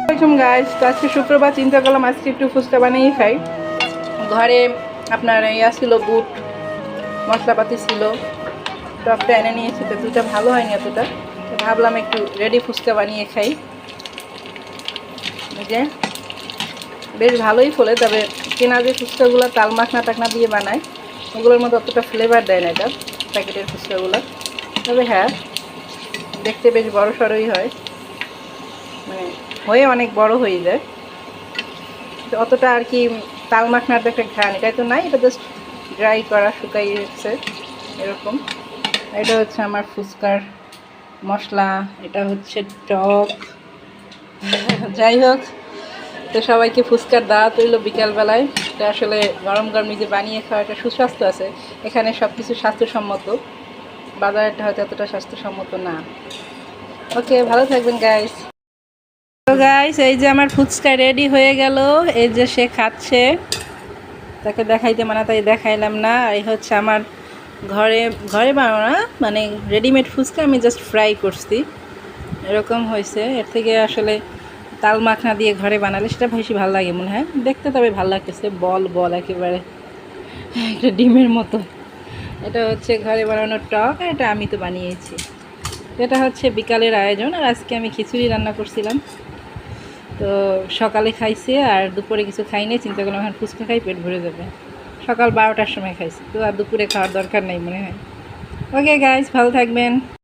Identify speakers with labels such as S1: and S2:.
S1: Welcome guys. তো আজকে শুক্রবার, চিন্তা করলাম আজকে একটু ফুচকা বানিয়ে খাই। ঘরে আপনার ছিল বুট, মশলাপাতি ছিল, টকটা এনে নিয়েছি, তো দুটা ভালো হয়নি এতটা, তো ভাবলাম একটু রেডি ফুচকা বানিয়ে খাই। যে বেশ ভালোই ফলে, তবে কেনা যে ফুচকাগুলো তাল মাখনা টাকনা দিয়ে বানায় ওগুলোর মধ্যে অতটা ফ্লেভার দেয় না এটা, প্যাকেটের ফুচকাগুলো। তবে হ্যাঁ, দেখতে বেশ বড় সড়োই হয়, মানে হয়ে অনেক বড় হয়ে যায়। তো অতটা আর কি তাল মাখনার একটা ঘ্রাণ এটাই তো নাই, এটা জাস্ট ড্রাই করা, শুকাইয়েছে এরকম। এটা হচ্ছে আমার ফুচকার মশলা, এটা হচ্ছে টক। যাই হোক, তো সবাইকে ফুচকার দাওয়াত রইল বিকালবেলায়। এটা আসলে গরম গরম নিজে বানিয়ে খাওয়া একটা সুস্বাস্থ্য আছে, এখানে সব কিছু স্বাস্থ্যসম্মত, বাজারেরটা হয়তো এতটা স্বাস্থ্যসম্মত না। ওকে, ভালো থাকবেন গাইস। তো গাইস, এই যে আমার ফুচকা রেডি হয়ে গেল, এই যে সে খাচ্ছে, তাকে দেখাইতে মানে তাই দেখাইলাম না। এই হচ্ছে আমার ঘরে ঘরে বানানো, মানে রেডিমেড ফুচকা, আমি জাস্ট ফ্রাই করছি, এরকম হয়েছে। এর থেকে আসলে তাল মাখনা দিয়ে ঘরে বানালে সেটা বেশি ভালো লাগে মনে হয় দেখতে। তবে ভালো লাগতেছে, বল বল একেবারে একটা ডিমের মতো। এটা হচ্ছে ঘরে বানানো টক, আর এটা আমি তো বানিয়েছি। এটা হচ্ছে বিকালের আয়োজন, আর আজকে আমি খিচুড়ি রান্না করছিলাম। তো সকালে খাইছি আর দুপুরে কিছু খাইনি, চিন্তা করলাম এখন ফুচকা খাই, পেট ভরে যাবে। সকাল 12টার সময় খাইছি, তো আর দুপুরে খাওয়ার দরকার নেই মনে হয়। ওকে গাইজ, ভালো থাকবেন।